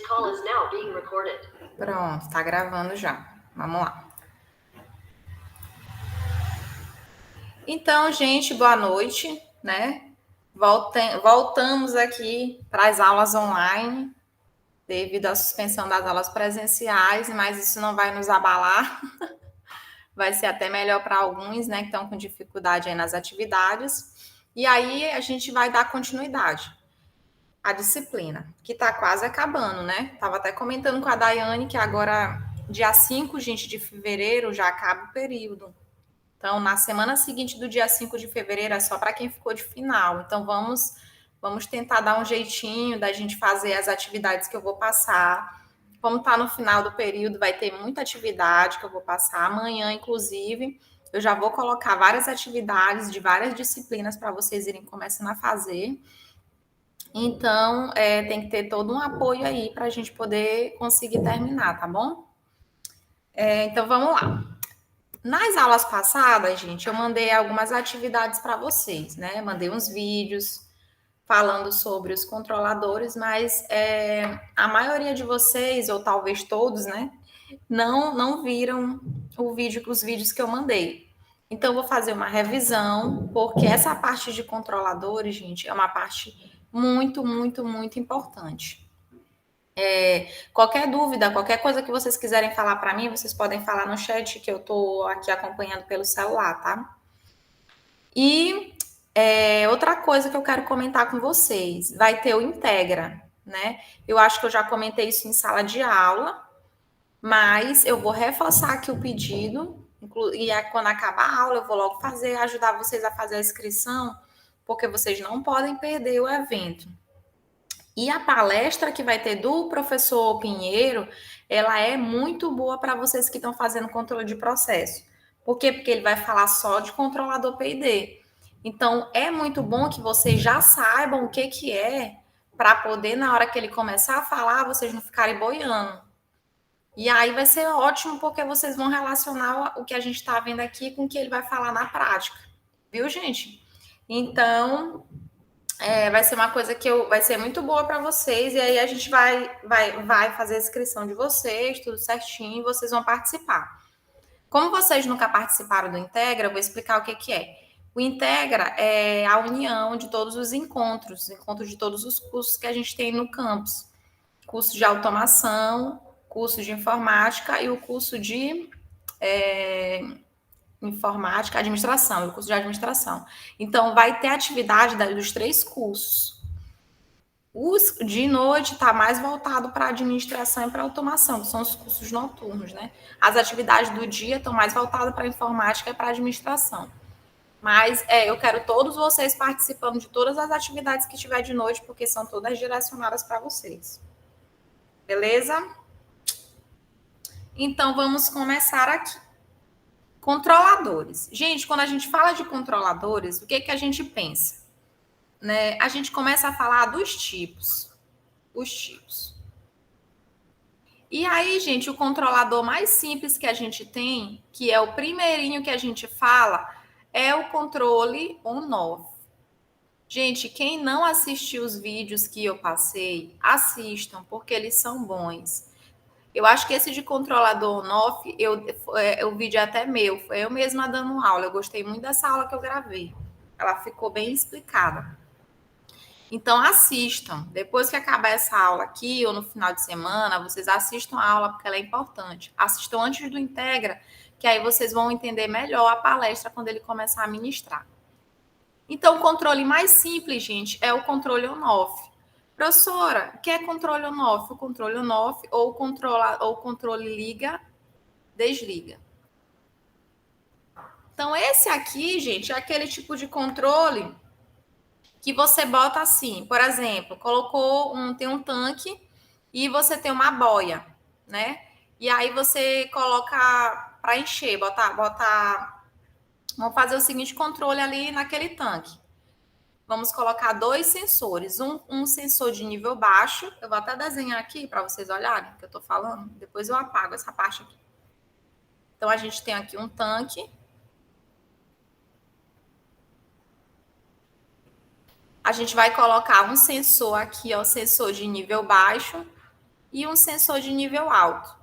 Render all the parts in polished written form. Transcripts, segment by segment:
call is now being recorded. Pronto, está gravando já. Vamos lá. Então, gente, boa noite, né? Voltamos aqui para as aulas online, devido à suspensão das aulas presenciais, mas isso não vai nos abalar. Vai ser até melhor para alguns, né, que estão com dificuldade aí nas atividades. E aí a gente vai dar continuidade à disciplina, que está quase acabando, né? Tava até comentando com a Daiane que agora, dia 5, gente, de fevereiro, já acaba o período. Então, na semana seguinte do dia 5 de fevereiro, é só para quem ficou de final. Então, vamos tentar dar um jeitinho da gente fazer as atividades que eu vou passar. Como está no final do período, vai ter muita atividade que eu vou passar. Amanhã, inclusive, eu já vou colocar várias atividades de várias disciplinas para vocês irem começando a fazer. Então, tem que ter todo um apoio aí para a gente poder conseguir terminar, tá bom? Então, vamos lá. Nas aulas passadas, gente, eu mandei algumas atividades para vocês, né? Mandei uns vídeos falando sobre os controladores, mas a maioria de vocês, ou talvez todos, né, não viram os vídeos que eu mandei. Então, eu vou fazer uma revisão, porque essa parte de controladores, gente, é uma parte muito, muito, muito importante. Qualquer dúvida, qualquer coisa que vocês quiserem falar para mim, vocês podem falar no chat que eu estou aqui acompanhando pelo celular, tá? E outra coisa que eu quero comentar com vocês, vai ter o Integra, né? Eu acho que eu já comentei isso em sala de aula, mas eu vou reforçar aqui o pedido, e quando acabar a aula eu vou logo ajudar vocês a fazer a inscrição, porque vocês não podem perder o evento. E a palestra que vai ter do professor Pinheiro, ela é muito boa para vocês que estão fazendo controle de processo. Por quê? Porque ele vai falar só de controlador P&D. Então, é muito bom que vocês já saibam o que é, para poder, na hora que ele começar a falar, vocês não ficarem boiando. E aí vai ser ótimo, porque vocês vão relacionar o que a gente está vendo aqui com o que ele vai falar na prática. Viu, gente? Então, vai ser uma coisa que vai ser muito boa para vocês, e aí a gente vai fazer a inscrição de vocês, tudo certinho, e vocês vão participar. Como vocês nunca participaram do Integra, eu vou explicar o que é. O Integra é a união de todos os encontros de todos os cursos que a gente tem no campus. Curso de automação, curso de informática e o curso de informática, administração, e o curso de administração. Então, vai ter atividade dos 3 cursos. Os de noite está mais voltado para administração e para automação, que são os cursos noturnos, né? As atividades do dia estão mais voltadas para informática e para administração. Mas eu quero todos vocês participando de todas as atividades que tiver de noite, porque são todas direcionadas para vocês. Beleza? Então, vamos começar aqui. Controladores. Gente, quando a gente fala de controladores, o que a gente pensa? Né? A gente começa a falar dos tipos. Os tipos. E aí, gente, o controlador mais simples que a gente tem, que é o primeirinho que a gente fala, é o controle on-off. Gente, quem não assistiu os vídeos que eu passei, assistam, porque eles são bons. Eu acho que esse de controlador on-off, o vídeo é até meu, foi eu mesma dando aula. Eu gostei muito dessa aula que eu gravei. Ela ficou bem explicada. Então, assistam. Depois que acabar essa aula aqui, ou no final de semana, vocês assistam a aula, porque ela é importante. Assistam antes do Integra, que aí vocês vão entender melhor a palestra quando ele começar a ministrar. Então, o controle mais simples, gente, é o controle on-off. Professora, o que é controle on-off? O controle on-off ou o controle liga, desliga. Então, esse aqui, gente, é aquele tipo de controle que você bota assim, por exemplo, tem um tanque e você tem uma boia, né? E aí você coloca para encher, vamos fazer o seguinte controle ali naquele tanque. Vamos colocar 2 sensores, um sensor de nível baixo, eu vou até desenhar aqui para vocês olharem o que eu estou falando, depois eu apago essa parte aqui. Então, a gente tem aqui um tanque. A gente vai colocar um sensor aqui, ó, sensor de nível baixo, e um sensor de nível alto.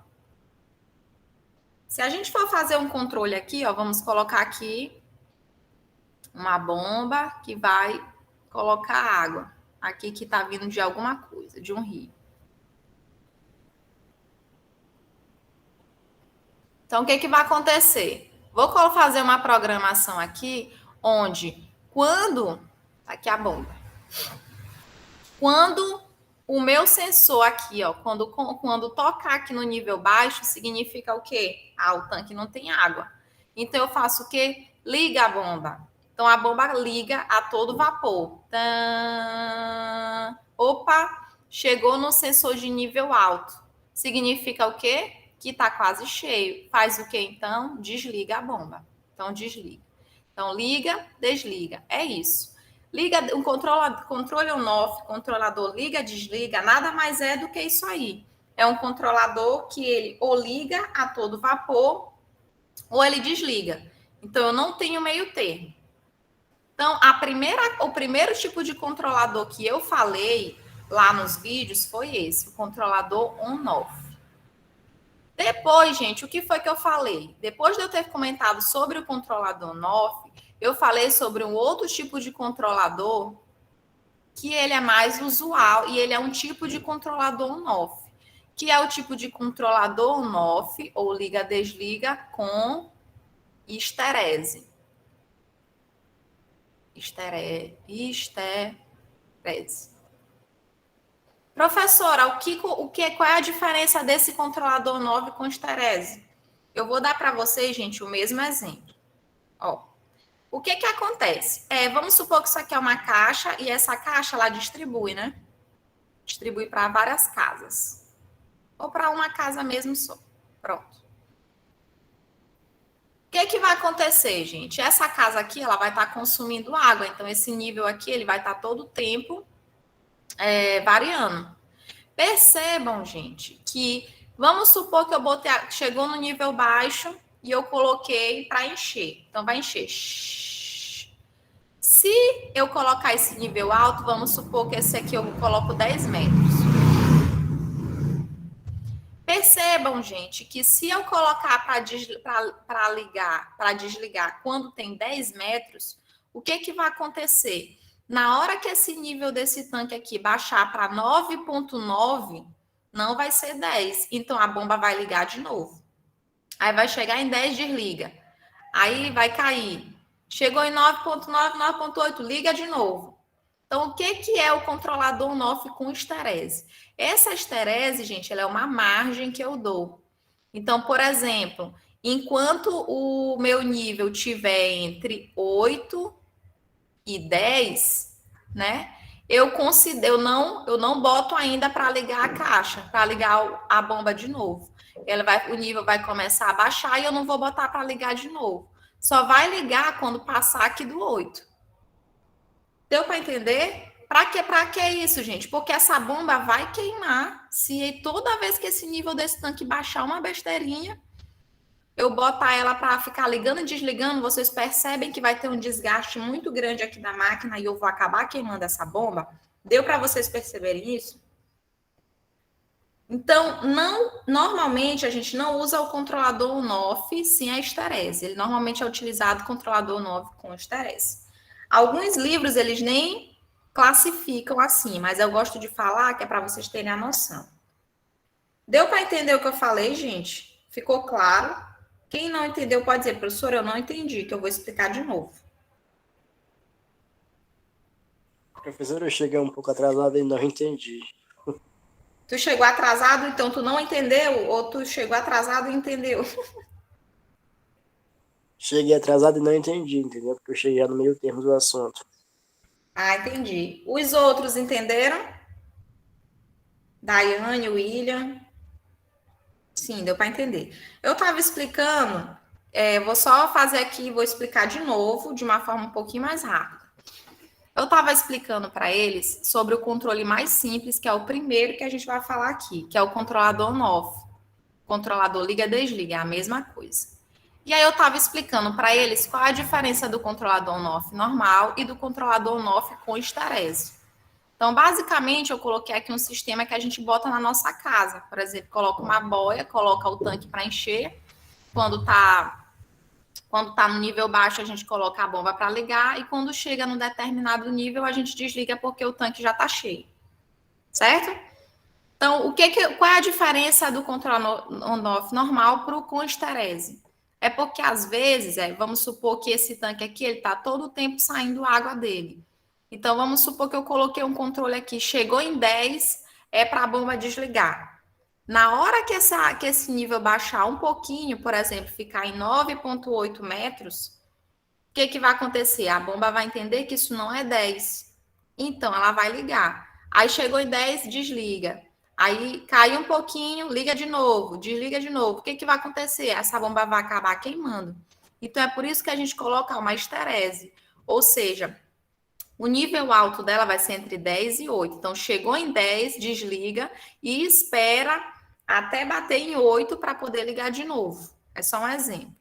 Se a gente for fazer um controle aqui, ó, vamos colocar aqui uma bomba que vai colocar água. Aqui que está vindo de alguma coisa, de um rio. Então, o que vai acontecer? Vou fazer uma programação aqui, onde quando... Aqui a bomba. Quando o meu sensor aqui, ó, quando tocar aqui no nível baixo, significa o quê? Ah, o tanque não tem água. Então, eu faço o quê? Liga a bomba. Então, a bomba liga a todo vapor. Opa, chegou no sensor de nível alto. Significa o quê? Que está quase cheio. Faz o quê, então? Desliga a bomba. Então, desliga. Então, liga, desliga. É isso. Liga, um controle on-off, controlador liga, desliga, nada mais é do que isso aí. É um controlador que ele ou liga a todo vapor ou ele desliga. Então, eu não tenho meio termo. Então, o primeiro tipo de controlador que eu falei lá nos vídeos foi esse, o controlador on-off. Depois, gente, o que foi que eu falei? Depois de eu ter comentado sobre o controlador on-off, eu falei sobre um outro tipo de controlador que ele é mais usual e ele é um tipo de controlador on-off, que é o tipo de controlador on-off ou liga-desliga com histerese. Histerese. Professora, qual é a diferença desse controlador on-off com histerese? Eu vou dar para vocês, gente, o mesmo exemplo. Ó, o que acontece? Vamos supor que isso aqui é uma caixa e essa caixa ela distribui, né? Distribui para várias casas. Ou para uma casa mesmo só. Pronto. O que vai acontecer, gente? Essa casa aqui, ela vai estar consumindo água. Então, esse nível aqui, ele vai estar todo o tempo variando. Percebam, gente, que vamos supor que eu chegou no nível baixo e eu coloquei para encher. Então, vai encher. Se eu colocar esse nível alto, vamos supor que esse aqui eu coloco 10 metros. Percebam, gente, que se eu colocar para desligar quando tem 10 metros, o que vai acontecer? Na hora que esse nível desse tanque aqui baixar para 9,9, não vai ser 10. Então, a bomba vai ligar de novo. Aí vai chegar em 10, desliga. Aí vai cair. Chegou em 9,9, 9,8, liga de novo. Então, o que é o controlador on-off com histerese? Essa histerese, gente, ela é uma margem que eu dou. Então, por exemplo, enquanto o meu nível tiver entre 8 e 10, né? Eu não boto ainda para ligar a caixa, para ligar a bomba de novo. O nível vai começar a baixar e eu não vou botar para ligar de novo. Só vai ligar quando passar aqui do 8. Deu para entender? Para que isso, gente? Porque essa bomba vai queimar se toda vez que esse nível desse tanque baixar uma besteirinha, eu botar ela para ficar ligando e desligando, vocês percebem que vai ter um desgaste muito grande aqui da máquina e eu vou acabar queimando essa bomba? Deu para vocês perceberem isso? Então, normalmente a gente não usa o controlador on-off sem a histerese. Ele normalmente é utilizado o controlador on-off com histerese. Alguns livros eles nem classificam assim, mas eu gosto de falar que é para vocês terem a noção. Deu para entender o que eu falei, gente? Ficou claro? Quem não entendeu pode dizer, professora, eu não entendi, que eu vou explicar de novo. Professora, eu cheguei um pouco atrasado e não entendi. Tu chegou atrasado, então tu não entendeu? Ou tu chegou atrasado e entendeu? Cheguei atrasado e não entendi, entendeu? Porque eu cheguei no meio termo do assunto. Ah, entendi. Os outros entenderam? Daiane, William. Sim, deu para entender. Eu estava explicando, vou só fazer aqui, vou explicar de novo, de uma forma um pouquinho mais rápida. Eu estava explicando para eles sobre o controle mais simples, que é o primeiro que a gente vai falar aqui, que é o controlador on-off. Controlador liga-desliga, é a mesma coisa. E aí eu estava explicando para eles qual a diferença do controlador on-off normal e do controlador on-off com histerese. Então, basicamente, eu coloquei aqui um sistema que a gente bota na nossa casa. Por exemplo, coloca uma boia, coloca o tanque para encher. Quando tá no nível baixo, a gente coloca a bomba para ligar. E quando chega num determinado nível, a gente desliga porque o tanque já está cheio. Certo? Então, qual é a diferença do controle on-off normal para o com esterese? É porque, às vezes, vamos supor que esse tanque aqui, ele está todo o tempo saindo água dele. Então, vamos supor que eu coloquei um controle aqui, chegou em 10, é para a bomba desligar. Na hora que esse nível baixar um pouquinho, por exemplo, ficar em 9,8 metros, o que vai acontecer? A bomba vai entender que isso não é 10. Então, ela vai ligar. Aí chegou em 10, desliga. Aí cai um pouquinho, liga de novo, desliga de novo. O que vai acontecer? Essa bomba vai acabar queimando. Então, é por isso que a gente coloca uma esterese. Ou seja, o nível alto dela vai ser entre 10 e 8. Então, chegou em 10, desliga e espera até bater em 8 para poder ligar de novo. É só um exemplo.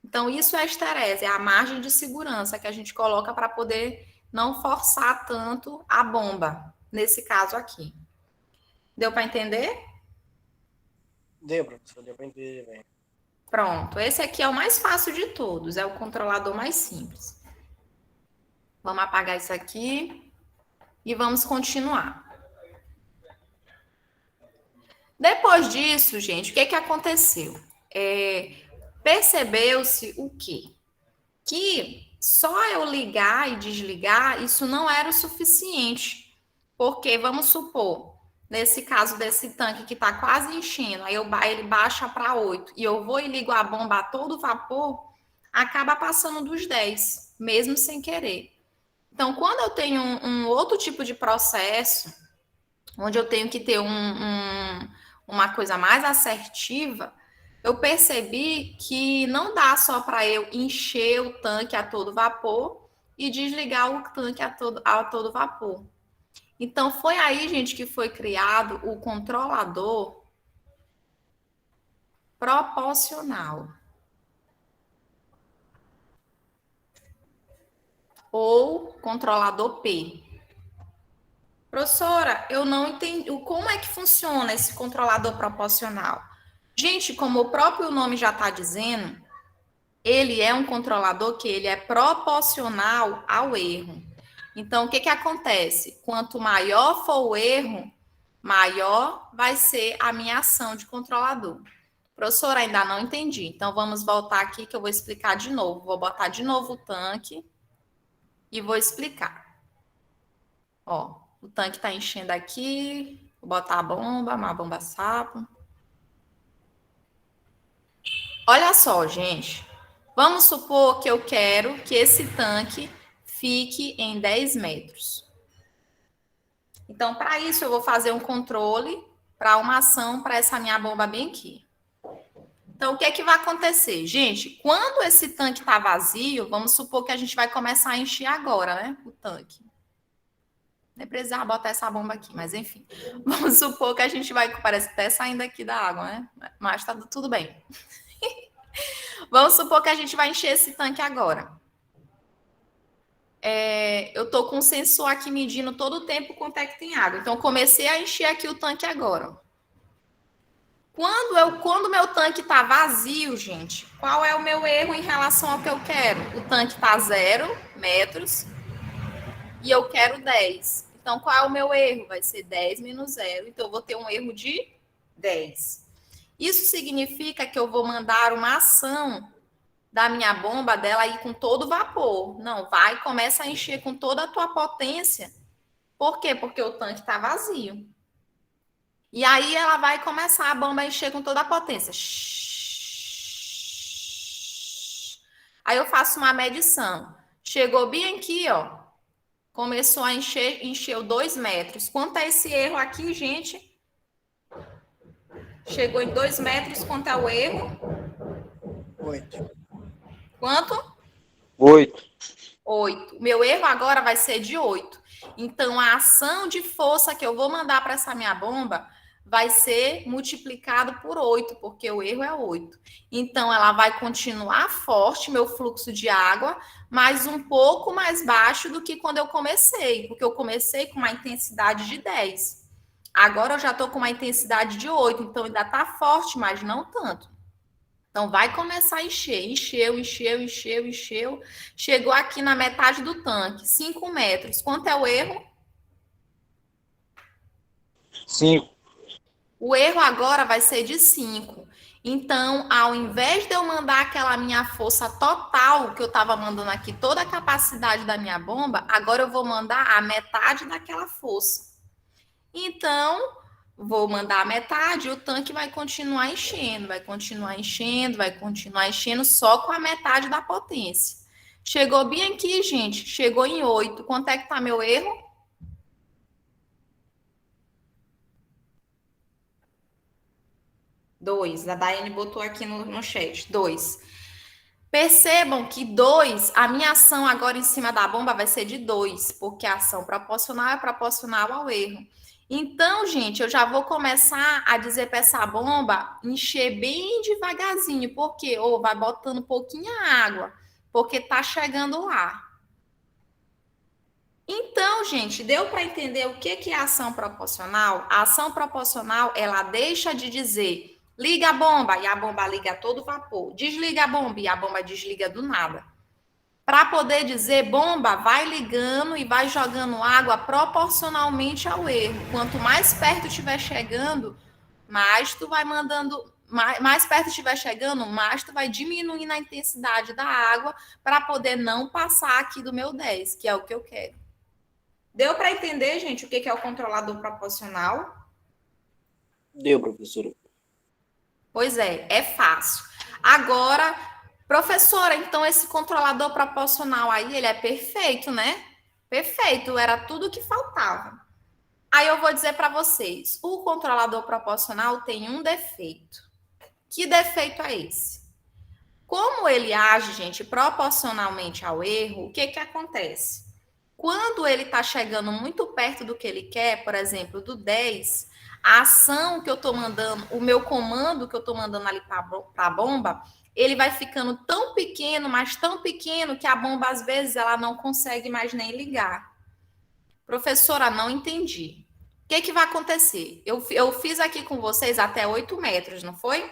Então, isso é a esterese, é a margem de segurança que a gente coloca para poder não forçar tanto a bomba, nesse caso aqui. Deu para entender? Deu, professor, deu para entender bem. Pronto, esse aqui é o mais fácil de todos, é o controlador mais simples. Vamos apagar isso aqui e vamos continuar. Depois disso, gente, o que aconteceu? Percebeu-se o quê? Que só eu ligar e desligar, isso não era o suficiente. Porque, vamos supor, nesse caso desse tanque que está quase enchendo, aí ele baixa para 8 e eu vou e ligo a bomba a todo vapor, acaba passando dos 10, mesmo sem querer. Então, quando eu tenho um outro tipo de processo, onde eu tenho que ter uma coisa mais assertiva, eu percebi que não dá só para eu encher o tanque a todo vapor e desligar o tanque a todo vapor. Então, foi aí, gente, que foi criado o controlador proporcional. Ou controlador P. Professora, eu não entendi como é que funciona esse controlador proporcional. Gente, como o próprio nome já está dizendo, ele é um controlador que ele é proporcional ao erro. Então, o que acontece? Quanto maior for o erro, maior vai ser a minha ação de controlador. Professora, ainda não entendi. Então, vamos voltar aqui que eu vou explicar de novo. Vou botar de novo o tanque e vou explicar. Ó, o tanque está enchendo aqui. Vou botar a bomba, uma bomba sapo. Olha só, gente. Vamos supor que eu quero que esse tanque fique em 10 metros. Então, para isso, eu vou fazer um controle para uma ação para essa minha bomba bem aqui. Então, o que vai acontecer? Gente, quando esse tanque está vazio, vamos supor que a gente vai começar a encher agora, né? O tanque. Nem precisava botar essa bomba aqui, mas enfim. Vamos supor que a gente vai... Parece até saindo aqui da água, né? Mas tá tudo bem. Vamos supor que a gente vai encher esse tanque agora. Eu estou com um sensor aqui medindo todo o tempo quanto é que tem água. Então, comecei a encher aqui o tanque agora. Quando meu tanque está vazio, gente, qual é o meu erro em relação ao que eu quero? O tanque está 0 metros e eu quero 10. Então, qual é o meu erro? Vai ser 10 menos 0. Então, eu vou ter um erro de 10. Isso significa que eu vou mandar uma ação da minha bomba dela ir com todo vapor. Não, vai, começa a encher com toda a tua potência. Por quê? Porque o tanque está vazio. E aí ela vai começar a bomba a encher com toda a potência. Aí eu faço uma medição. Chegou bem aqui, ó. Começou a encher, encheu 2 metros. Quanto é esse erro aqui, gente? Chegou em 2 metros, quanto é o erro? 8. Quanto? 8. 8. Meu erro agora vai ser de 8. Então, a ação de força que eu vou mandar para essa minha bomba vai ser multiplicado por 8, porque o erro é 8. Então, ela vai continuar forte, meu fluxo de água, mas um pouco mais baixo do que quando eu comecei, porque eu comecei com uma intensidade de 10. Agora eu já estou com uma intensidade de 8, então ainda está forte, mas não tanto. Então, vai começar a encher. Encheu. Chegou aqui na metade do tanque, 5 metros. Quanto é o erro? 5. O erro agora vai ser de 5. Então, ao invés de eu mandar aquela minha força total, que eu estava mandando aqui, toda a capacidade da minha bomba, agora eu vou mandar a metade daquela força. Então, vou mandar a metade e o tanque vai continuar enchendo, só com a metade da potência. Chegou bem aqui, gente. Chegou em 8. Quanto é que tá meu erro? 2. A Daiane botou aqui no chat. 2. Percebam que 2, a minha ação agora em cima da bomba vai ser de 2, porque a ação proporcional é proporcional ao erro. Então, gente, eu já vou começar a dizer para essa bomba encher bem devagarzinho, porque ou vai botando pouquinha água, porque tá chegando lá. Então, gente, deu para entender o que é a ação proporcional? A ação proporcional, ela deixa de dizer liga a bomba e a bomba liga a todo vapor, desliga a bomba e a bomba desliga do nada. Para poder dizer bomba, vai ligando e vai jogando água proporcionalmente ao erro. Quanto mais perto estiver chegando, mais tu vai mandando, mais perto estiver chegando, mais tu vai diminuindo a intensidade da água para poder não passar aqui do meu 10, que é o que eu quero. Deu para entender, gente, o que é o controlador proporcional? Deu, professora. Pois é fácil. Agora, professora, então esse controlador proporcional aí, ele é perfeito, né? Perfeito, era tudo que faltava. Aí eu vou dizer para vocês, o controlador proporcional tem um defeito. Que defeito é esse? Como ele age, gente, proporcionalmente ao erro, o que acontece? Quando ele está chegando muito perto do que ele quer, por exemplo, do 10, a ação que eu estou mandando, o meu comando que eu estou mandando ali para a bomba, ele vai ficando tão pequeno, mas tão pequeno, que a bomba, às vezes, ela não consegue mais nem ligar. Professora, não entendi. O que vai acontecer? Eu fiz aqui com vocês até 8 metros, não foi?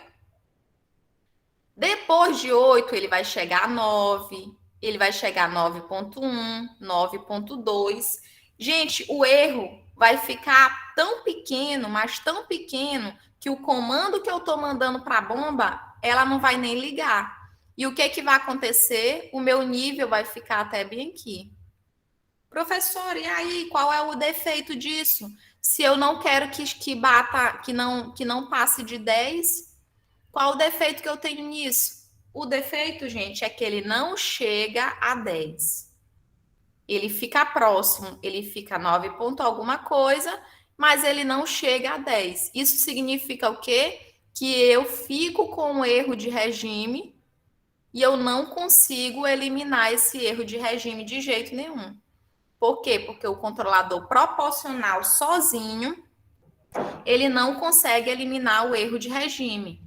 Depois de 8, ele vai chegar a 9, ele vai chegar a 9.1, 9.2. Gente, o erro vai ficar tão pequeno, mas tão pequeno, que o comando que eu estou mandando para a bomba, ela não vai nem ligar. E o que vai acontecer? O meu nível vai ficar até bem aqui. Professor, e aí, qual é o defeito disso? Se eu não quero que bata, que não passe de 10, qual o defeito que eu tenho nisso? O defeito, gente, é que ele não chega a 10. Ele fica próximo, ele fica 9 ponto alguma coisa, mas ele não chega a 10. Isso significa o quê? Que eu fico com um erro de regime e eu não consigo eliminar esse erro de regime de jeito nenhum. Por quê? Porque o controlador proporcional sozinho, ele não consegue eliminar o erro de regime.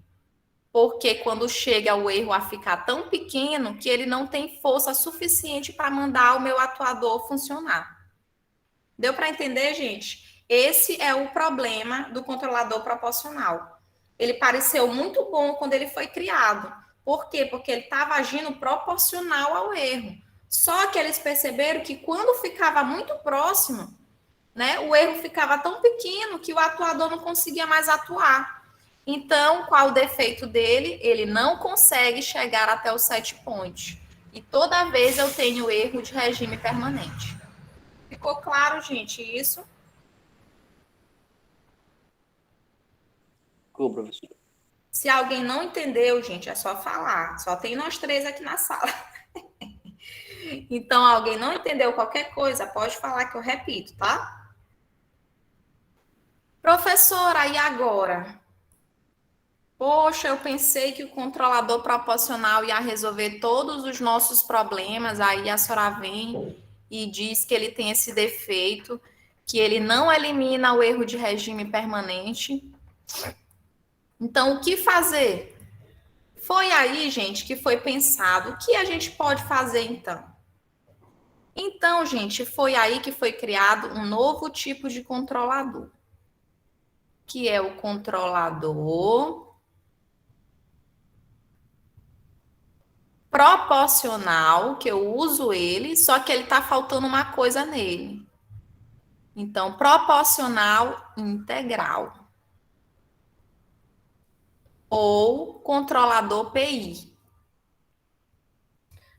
Porque quando chega o erro a ficar tão pequeno que ele não tem força suficiente para mandar o meu atuador funcionar. Deu para entender, gente? Esse é o problema do controlador proporcional. Ele pareceu muito bom quando ele foi criado. Por quê? Porque ele estava agindo proporcional ao erro. Só que eles perceberam que quando ficava muito próximo, né, o erro ficava tão pequeno que o atuador não conseguia mais atuar. Então, qual o defeito dele? Ele não consegue chegar até o set point. E toda vez eu tenho erro de regime permanente. Ficou claro, gente, isso? Ficou, professora. Se alguém não entendeu, gente, é só falar. Só tem nós três aqui na sala. Então, alguém não entendeu qualquer coisa, pode falar que eu repito, tá? Professora, e agora? Poxa, eu pensei que o controlador proporcional ia resolver todos os nossos problemas. Aí a senhora vem e diz que ele tem esse defeito, que ele não elimina o erro de regime permanente. Então, o que fazer? Foi aí, gente, que foi pensado o que a gente pode fazer então. Então, gente, foi aí que foi criado um novo tipo de controlador, que é o controlador proporcional, que eu uso ele, só que ele está faltando uma coisa nele. Então, proporcional integral. Ou controlador PI.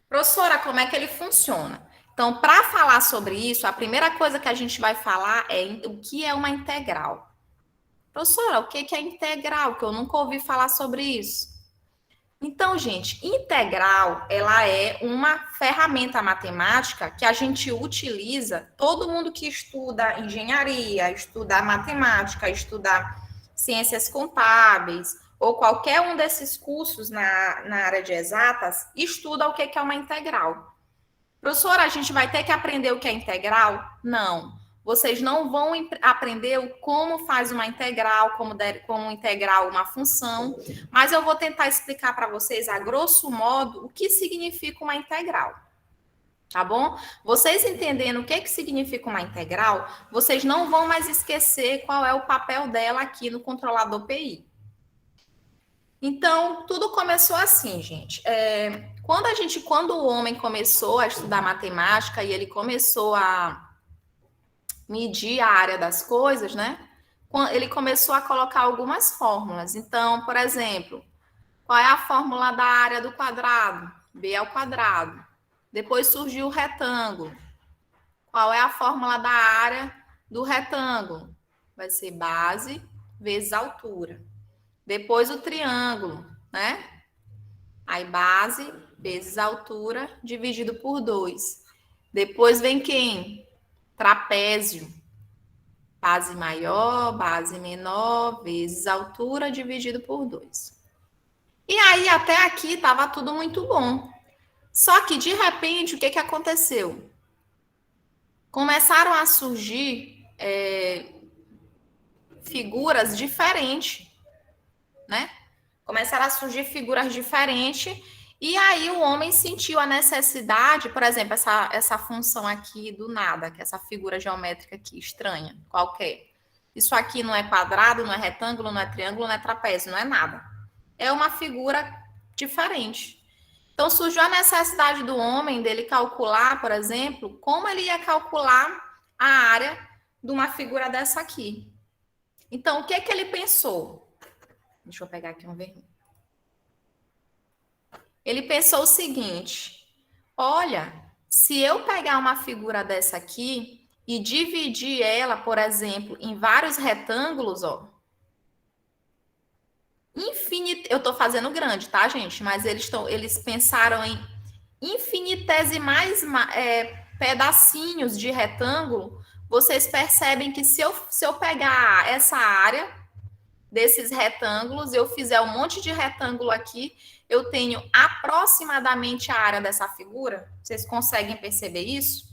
Professora, como é que ele funciona? Então, para falar sobre isso, a primeira coisa que a gente vai falar é o que é uma integral. Professora, o que é integral? Que eu nunca ouvi falar sobre isso. Então, gente, integral, ela é uma ferramenta matemática que a gente utiliza, todo mundo que estuda engenharia, estuda matemática, estuda ciências contábeis, ou qualquer um desses cursos na área de exatas, estuda o que é uma integral. Professora, a gente vai ter que aprender o que é integral? Não. Vocês não vão aprender como faz uma integral, como integrar uma função, mas eu vou tentar explicar para vocês, a grosso modo, o que significa uma integral. Tá bom? Vocês entendendo o que significa uma integral, vocês não vão mais esquecer qual é o papel dela aqui no controlador PI. Então, tudo começou assim, gente. Quando o homem começou a estudar matemática e ele começou a medir a área das coisas, né? Ele começou a colocar algumas fórmulas. Então, por exemplo, qual é a fórmula da área do quadrado? B ao quadrado. Depois surgiu o retângulo. Qual é a fórmula da área do retângulo? Vai ser base vezes altura. Depois o triângulo, né? Aí base vezes altura dividido por 2. Depois vem quem? Trapézio. Base maior, base menor, vezes altura dividido por 2. E aí, até aqui, estava tudo muito bom. Só que, de repente, o que aconteceu? Começaram a surgir figuras diferentes, né? Começaram a surgir figuras diferentes, e aí o homem sentiu a necessidade, por exemplo, essa função aqui do nada, que é essa figura geométrica aqui, estranha, qualquer. Isso aqui não é quadrado, não é retângulo, não é triângulo, não é trapézio, não é nada. É uma figura diferente. Então surgiu a necessidade do homem dele calcular, por exemplo, como ele ia calcular a área de uma figura dessa aqui. Então, o que ele pensou? Deixa eu pegar aqui um vermelho. Ele pensou o seguinte: olha, se eu pegar uma figura dessa aqui e dividir ela, por exemplo, em vários retângulos, ó. Eu estou fazendo grande, tá, gente? Mas eles pensaram em infinitesimais pedacinhos de retângulo. Vocês percebem que se eu pegar essa área desses retângulos, eu fizer um monte de retângulo aqui, eu tenho aproximadamente a área dessa figura. Vocês conseguem perceber isso?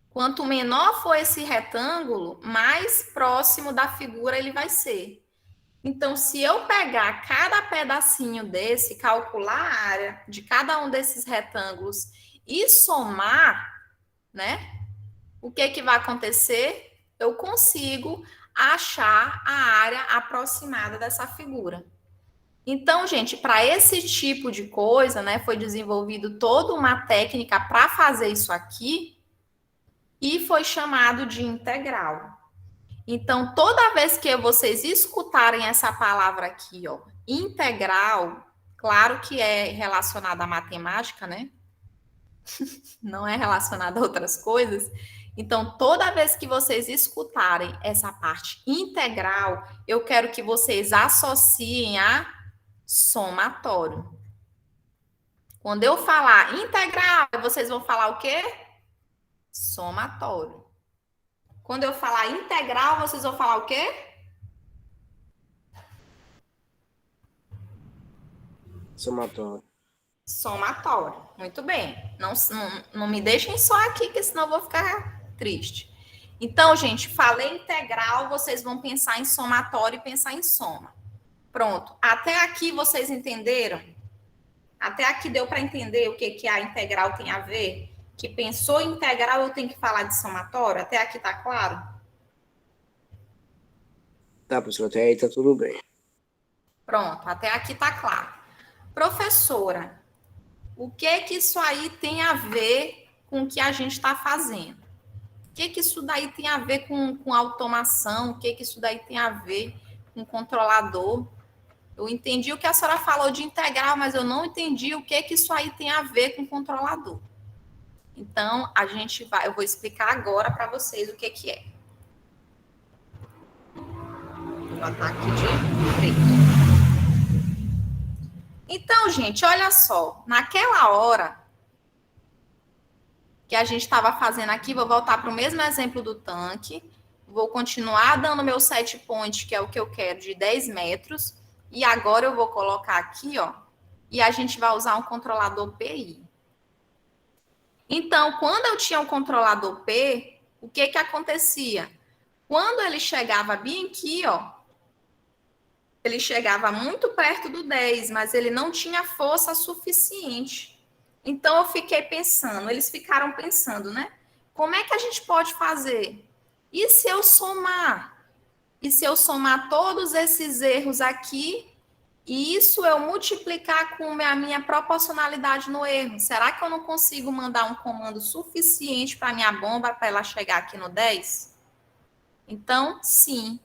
Quanto menor for esse retângulo, mais próximo da figura ele vai ser. Então, se eu pegar cada pedacinho desse, calcular a área de cada um desses retângulos e somar, né? O que vai acontecer? Eu consigo achar a área aproximada dessa figura. Então, gente, para esse tipo de coisa, né, foi desenvolvido toda uma técnica para fazer isso aqui e foi chamado de integral. Então, toda vez que vocês escutarem essa palavra aqui, ó, integral, claro que é relacionada à matemática, né? Não é relacionada a outras coisas. Então, toda vez que vocês escutarem essa parte integral, eu quero que vocês associem a somatório. Quando eu falar integral, vocês vão falar o quê? Somatório. Quando eu falar integral, vocês vão falar o quê? Somatório. Somatório. Muito bem. Não me deixem só aqui, que senão eu vou ficar triste. Então, gente, falei integral, vocês vão pensar em somatório e pensar em soma. Pronto. Até aqui vocês entenderam? Até aqui deu para entender o que a integral tem a ver? Que pensou em integral, eu tenho que falar de somatório? Até aqui tá claro? Tá, professor, até aí tá tudo bem. Pronto, até aqui tá claro. Professora, o que isso aí tem a ver com o que a gente está fazendo? O que isso daí tem a ver com automação? O que isso daí tem a ver com controlador? Eu entendi o que a senhora falou de integral, mas eu não entendi o que isso aí tem a ver com controlador. Então, eu vou explicar agora para vocês o que é. Vou botar aqui de preto. Então, gente, olha só. Naquela hora que a gente estava fazendo aqui, vou voltar para o mesmo exemplo do tanque. Vou continuar dando meu set point, que é o que eu quero, de 10 metros. E agora eu vou colocar aqui, ó. E a gente vai usar um controlador PI. Então, quando eu tinha um controlador P, o que acontecia? Quando ele chegava bem aqui, ó, ele chegava muito perto do 10, mas ele não tinha força suficiente. Então, eu fiquei pensando, eles ficaram pensando, né? Como é que a gente pode fazer? E se eu somar? E se eu somar todos esses erros aqui, e isso eu multiplicar com a minha proporcionalidade no erro? Será que eu não consigo mandar um comando suficiente para a minha bomba para ela chegar aqui no 10? Então, sim,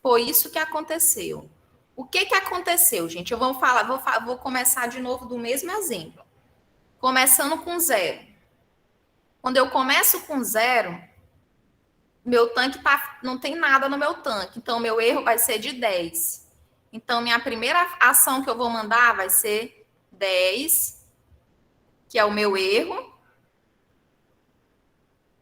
foi isso que aconteceu. O que aconteceu, gente? Eu vou começar de novo do mesmo exemplo. Começando com 0. Quando eu começo com 0, meu tanque não tem nada no meu tanque. Então, meu erro vai ser de 10. Então, minha primeira ação que eu vou mandar vai ser 10, que é o meu erro,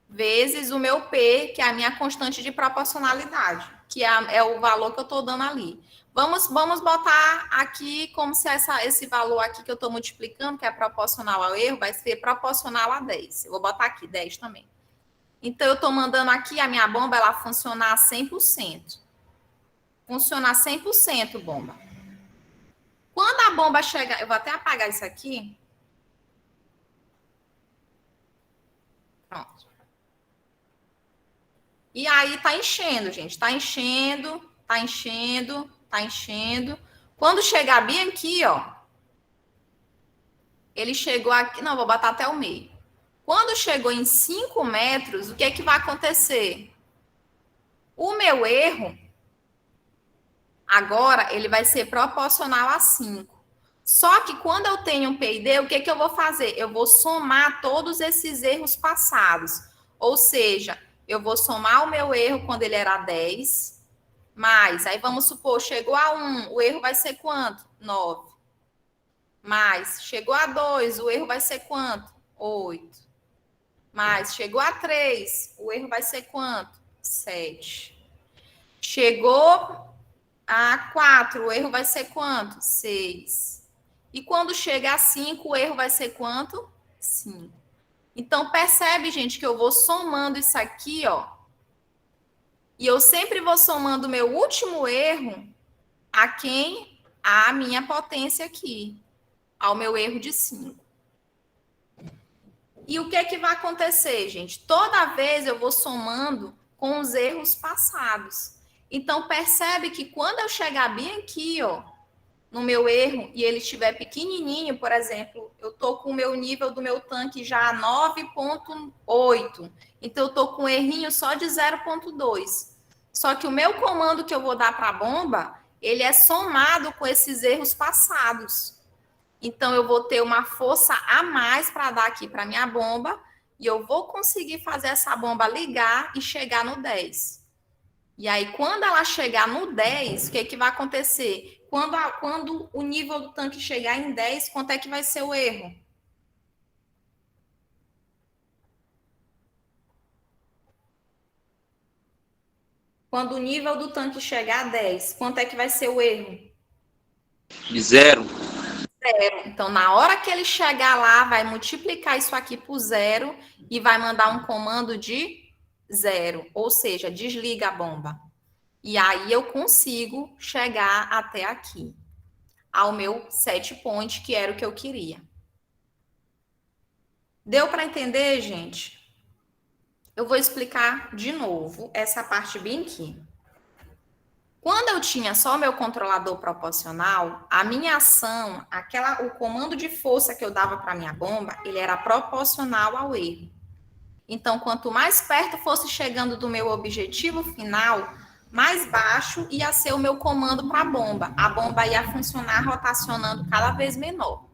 vezes o meu P, que é a minha constante de proporcionalidade, que é o valor que eu estou dando ali. Vamos botar aqui como se esse valor aqui que eu estou multiplicando, que é proporcional ao erro, vai ser proporcional a 10. Eu vou botar aqui 10 também. Então, eu estou mandando aqui a minha bomba ela funcionar a 100%. Funcionar 100%, bomba. Quando a bomba chegar... Eu vou até apagar isso aqui. Pronto. E aí, tá enchendo, gente. Tá enchendo, tá enchendo, tá enchendo. Quando chegar bem aqui, ó. Ele chegou aqui... Não, vou botar até o meio. Quando chegou em 5 metros, o que é que vai acontecer? O meu erro, agora, ele vai ser proporcional a 5. Só que quando eu tenho um P&D, o que eu vou fazer? Eu vou somar todos esses erros passados. Ou seja, eu vou somar o meu erro quando ele era 10, mais, aí vamos supor, chegou a 1, o erro vai ser quanto? 9. Mais, chegou a 2, o erro vai ser quanto? 8. Mais, chegou a 3, o erro vai ser quanto? 7. Chegou a 4, o erro vai ser quanto? 6. E quando chega a 5, o erro vai ser quanto? 5. Então, percebe, gente, que eu vou somando isso aqui, ó. E eu sempre vou somando o meu último erro a quem? A minha potência aqui. Ao meu erro de 5. E o que vai acontecer, gente? Toda vez eu vou somando com os erros passados. Então, percebe que quando eu chegar bem aqui, ó, no meu erro, e ele estiver pequenininho, por exemplo, eu estou com o meu nível do meu tanque já 9,8. Então, eu estou com um errinho só de 0,2. Só que o meu comando que eu vou dar para a bomba, ele é somado com esses erros passados. Então, eu vou ter uma força a mais para dar aqui para minha bomba, e eu vou conseguir fazer essa bomba ligar e chegar no 10. E aí, quando ela chegar no 10, o que vai acontecer? Quando o nível do tanque chegar em 10, quanto é que vai ser o erro? Quando o nível do tanque chegar a 10, quanto é que vai ser o erro? De 0. 0. Então, na hora que ele chegar lá, vai multiplicar isso aqui por 0 e vai mandar um comando de 0, ou seja, desliga a bomba. E aí eu consigo chegar até aqui, ao meu set point, que era o que eu queria. Deu para entender, gente? Eu vou explicar de novo essa parte bem aqui. Quando eu tinha só meu controlador proporcional, a minha ação, o comando de força que eu dava para minha bomba, ele era proporcional ao erro. Então, quanto mais perto fosse chegando do meu objetivo final, mais baixo ia ser o meu comando para a bomba. A bomba ia funcionar rotacionando cada vez menor.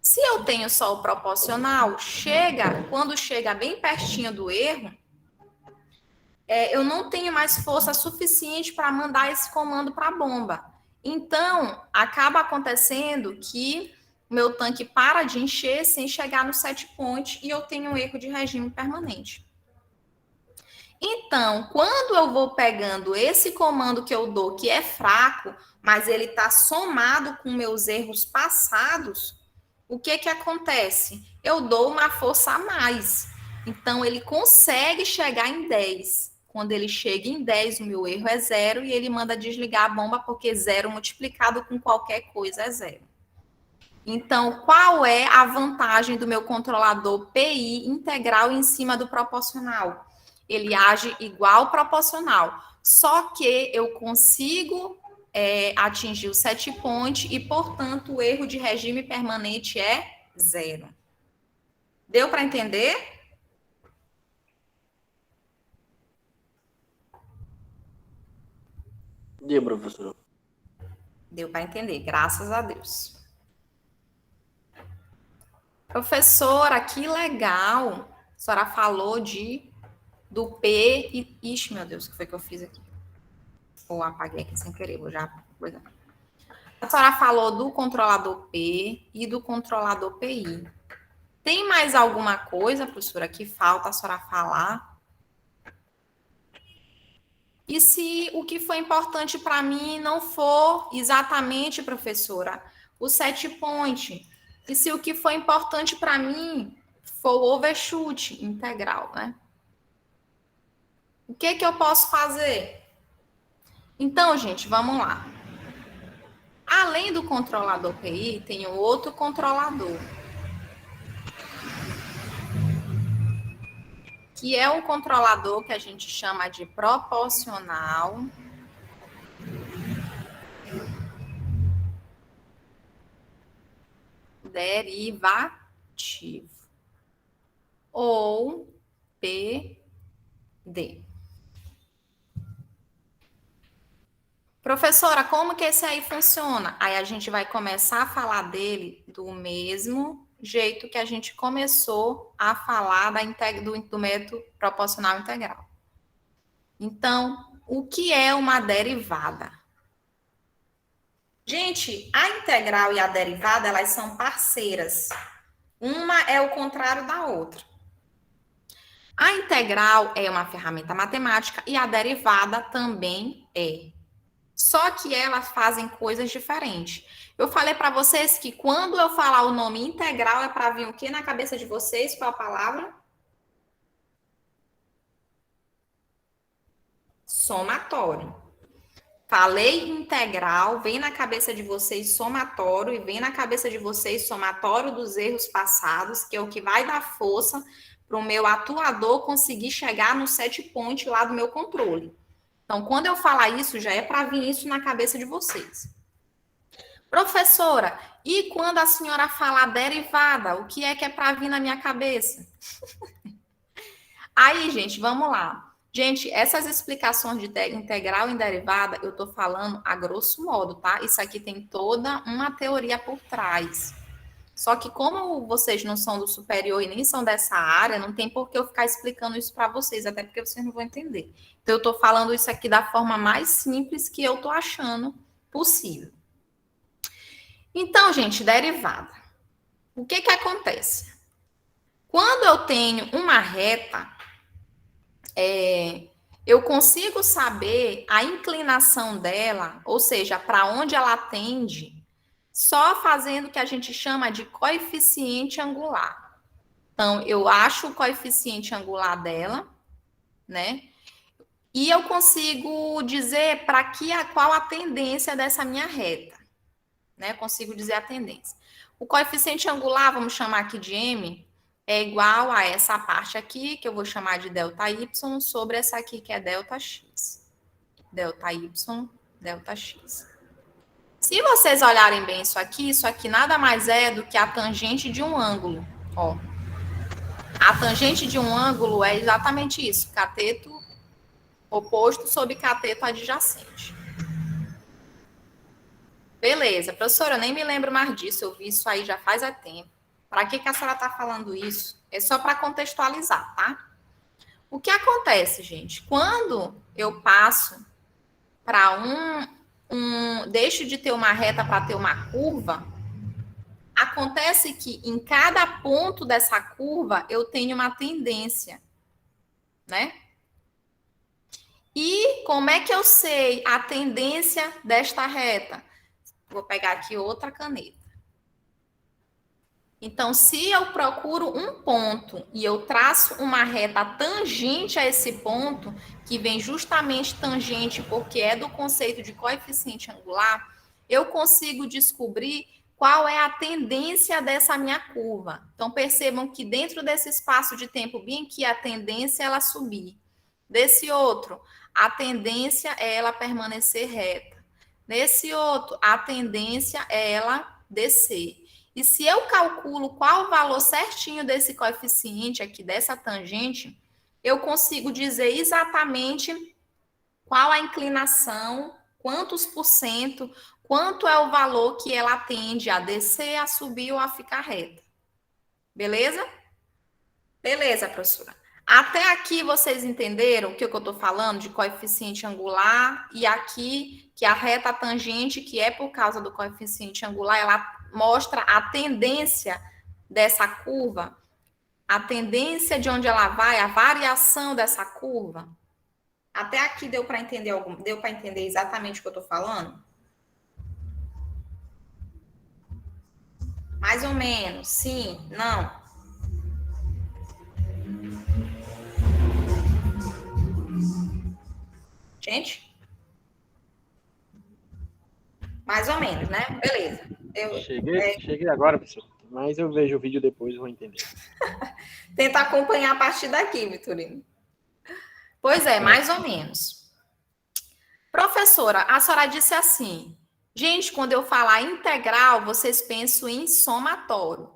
Se eu tenho só o proporcional, quando chega bem pertinho do erro, eu não tenho mais força suficiente para mandar esse comando para a bomba. Então, acaba acontecendo que meu tanque para de encher sem chegar no set point e eu tenho um erro de regime permanente. Então, quando eu vou pegando esse comando que eu dou, que é fraco, mas ele está somado com meus erros passados, o que acontece? Eu dou uma força a mais. Então, ele consegue chegar em 10. Quando ele chega em 10, o meu erro é 0 e ele manda desligar a bomba, porque 0 multiplicado com qualquer coisa é 0. Então, qual é a vantagem do meu controlador PI integral em cima do proporcional? Ele age igual proporcional, só que eu consigo atingir o set point e, portanto, o erro de regime permanente é 0. Deu para entender? Deu, professor. Deu para entender, graças a Deus. Professora, que legal. A senhora falou do P e... Ixi, meu Deus, o que foi que eu fiz aqui? Ou apaguei aqui sem querer, vou já... A senhora falou do controlador P e do controlador PI. Tem mais alguma coisa, professora, que falta a senhora falar? E se o que foi importante para mim não for exatamente, professora, o set point? E se o que foi importante para mim for o overshoot integral, né? O que eu posso fazer? Então, gente, vamos lá. Além do controlador PI, tem um outro controlador, que é um controlador que a gente chama de proporcional derivativo, ou PD. Professora, como que esse aí funciona? Aí a gente vai começar a falar dele do mesmo jeito que a gente começou a falar do método proporcional integral. Então, o que é uma derivada? Gente, a integral e a derivada, elas são parceiras. Uma é o contrário da outra. A integral é uma ferramenta matemática e a derivada também é. Só que elas fazem coisas diferentes. Eu falei para vocês que quando eu falar o nome integral é para vir o que na cabeça de vocês? Qual a palavra? Somatório. Falei integral, vem na cabeça de vocês somatório e vem na cabeça de vocês somatório dos erros passados, que é o que vai dar força para o meu atuador conseguir chegar no set point lá do meu controle. Então, quando eu falar isso, já é para vir isso na cabeça de vocês. Professora, e quando a senhora falar derivada, o que é para vir na minha cabeça? Aí, gente, vamos lá. Gente, essas explicações de integral e derivada, eu estou falando a grosso modo, tá? Isso aqui tem toda uma teoria por trás. Só que como vocês não são do superior e nem são dessa área, não tem por que eu ficar explicando isso para vocês, até porque vocês não vão entender. Então, eu estou falando isso aqui da forma mais simples que eu estou achando possível. Então, gente, derivada. O que acontece? Quando eu tenho uma reta, eu consigo saber a inclinação dela, ou seja, para onde ela tende, só fazendo o que a gente chama de coeficiente angular. Então, eu acho o coeficiente angular dela né? E eu consigo dizer qual a tendência dessa minha reta, né? Consigo dizer a tendência. O coeficiente angular, vamos chamar aqui de M, é igual a essa parte aqui, que eu vou chamar de ΔY, sobre essa aqui, que é ΔX. ΔY, ΔX. Se vocês olharem bem isso aqui nada mais é do que a tangente de um ângulo. Ó. A tangente de um ângulo é exatamente isso, cateto oposto sobre cateto adjacente. Beleza, professora, eu nem me lembro mais disso, eu vi isso aí já faz tempo. Para que a senhora está falando isso? É só para contextualizar, tá? O que acontece, gente? Quando eu passo para deixo de ter uma reta para ter uma curva, acontece que em cada ponto dessa curva eu tenho uma tendência, né? E como é que eu sei a tendência desta reta? Vou pegar aqui outra caneta. Então, se eu procuro um ponto e eu traço uma reta tangente a esse ponto, que vem justamente tangente porque é do conceito de coeficiente angular, eu consigo descobrir qual é a tendência dessa minha curva. Então, percebam que dentro desse espaço de tempo bem aqui, a tendência é ela subir. Desse outro, a tendência é ela permanecer reta. Nesse outro, a tendência é ela descer. E se eu calculo qual o valor certinho desse coeficiente aqui, dessa tangente, eu consigo dizer exatamente qual a inclinação, quantos por cento, quanto é o valor que ela tende a descer, a subir ou a ficar reta. Beleza? Beleza, professora. Até aqui vocês entenderam o que eu estou falando de coeficiente angular e aqui que a reta tangente, que é por causa do coeficiente angular, ela mostra a tendência dessa curva, a tendência de onde ela vai, a variação dessa curva. Até aqui deu para entender exatamente o que eu estou falando? Mais ou menos, sim, não. Gente? Mais ou menos, né? Beleza. Cheguei agora, professor. Mas eu vejo o vídeo depois e vou entender. Tenta acompanhar a partir daqui, Vitorino. Pois é, mais ou menos. Professora, a senhora disse assim, gente, quando eu falar integral, vocês pensam em somatório.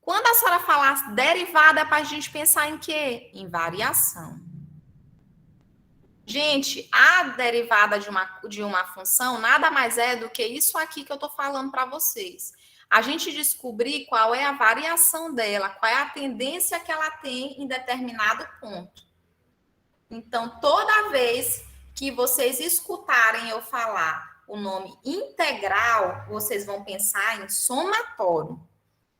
Quando a senhora falar derivada, é para a gente pensar em quê? Em variação. Gente, a derivada de uma função nada mais é do que isso aqui que eu estou falando para vocês. A gente descobrir qual é a variação dela, qual é a tendência que ela tem em determinado ponto. Então, toda vez que vocês escutarem eu falar o nome integral, vocês vão pensar em somatório.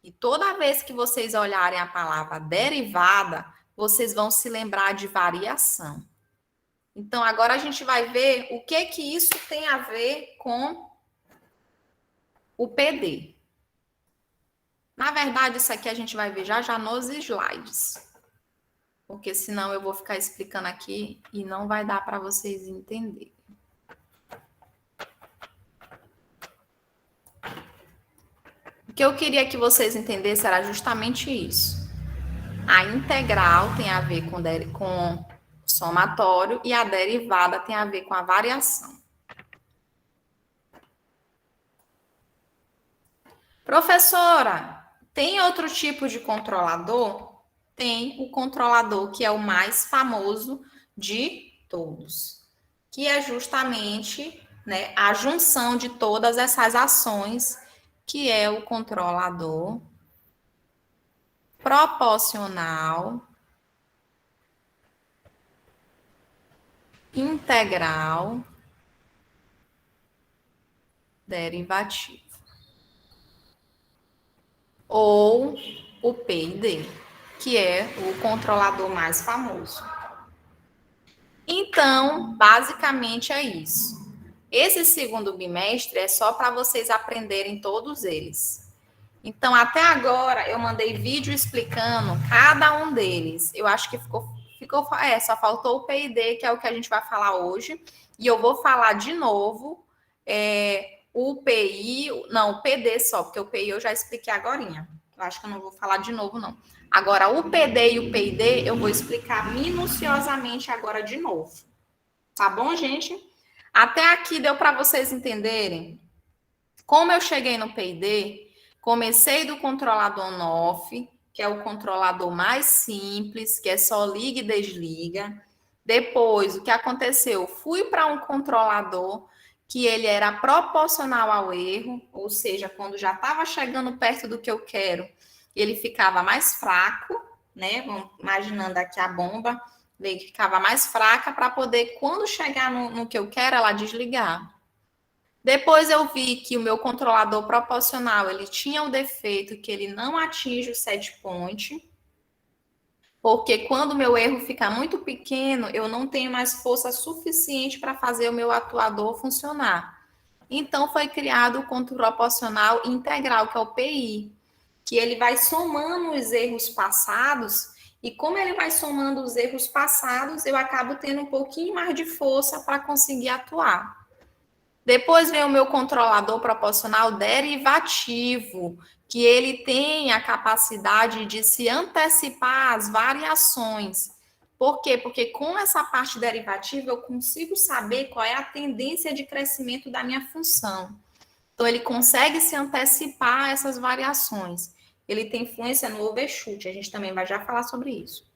E toda vez que vocês olharem a palavra derivada, vocês vão se lembrar de variação. Então, agora a gente vai ver o que isso tem a ver com o PD. Na verdade, isso aqui a gente vai ver já nos slides. Porque senão eu vou ficar explicando aqui e não vai dar para vocês entenderem. O que eu queria que vocês entendessem era justamente isso. A integral tem a ver com somatório e a derivada tem a ver com a variação. Professora, tem outro tipo de controlador? Tem o controlador que é o mais famoso de todos, que é justamente, né, a junção de todas essas ações, que é o controlador proporcional, integral, derivativo. Ou o P&D, que é o controlador mais famoso. Então, basicamente é isso. Esse segundo bimestre é só para vocês aprenderem todos eles. Então, até agora, eu mandei vídeo explicando cada um deles. Eu acho que ficou Só faltou o P&D, que é o que a gente vai falar hoje. E eu vou falar de novo o PI, não, o PD só, porque o PI eu já expliquei agorinha. Eu acho que eu não vou falar de novo, não. Agora, o PD e o P&D eu vou explicar minuciosamente agora de novo. Tá bom, gente? Até aqui deu para vocês entenderem? Como eu cheguei no P&D, comecei do controlador on-off, que é o controlador mais simples, que é só liga e desliga. Depois, o que aconteceu? Fui para um controlador que ele era proporcional ao erro, ou seja, quando já estava chegando perto do que eu quero, ele ficava mais fraco, né? Vamos imaginando aqui a bomba, ele ficava mais fraca para poder, quando chegar no que eu quero, ela desligar. Depois eu vi que o meu controlador proporcional, ele tinha o defeito que ele não atinge o set point, porque quando o meu erro fica muito pequeno, eu não tenho mais força suficiente para fazer o meu atuador funcionar. Então foi criado o controle proporcional integral, que é o PI, que ele vai somando os erros passados, e como ele vai somando os erros passados, eu acabo tendo um pouquinho mais de força para conseguir atuar. Depois vem o meu controlador proporcional derivativo, que ele tem a capacidade de se antecipar às variações. Por quê? Porque com essa parte derivativa eu consigo saber qual é a tendência de crescimento da minha função. Então, ele consegue se antecipar a essas variações. Ele tem influência no overshoot, a gente também vai já falar sobre isso.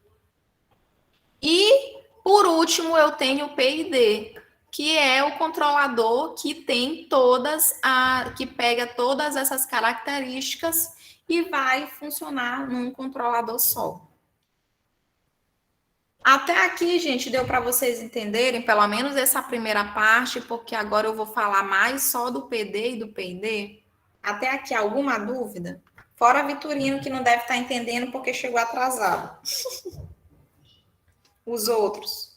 E, por último, eu tenho o P&D, que é o controlador que tem que pega todas essas características e vai funcionar num controlador só. Até aqui, gente, deu para vocês entenderem, pelo menos essa primeira parte, porque agora eu vou falar mais só do PD e do P&D. Até aqui, alguma dúvida? Fora Vitorino, que não deve estar entendendo porque chegou atrasado. Os outros.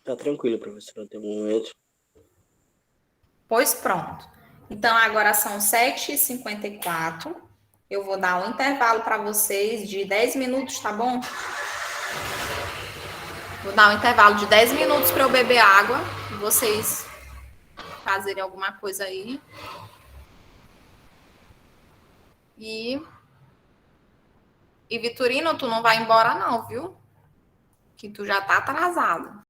Tá tranquilo, professor, até o momento. Pois pronto. Então, agora são 7h54. Eu vou dar um intervalo para vocês de 10 minutos, tá bom? Vou dar um intervalo de 10 minutos para eu beber água. E vocês fazerem alguma coisa aí. E Vitorino, tu não vai embora não, viu? Que tu já tá atrasado.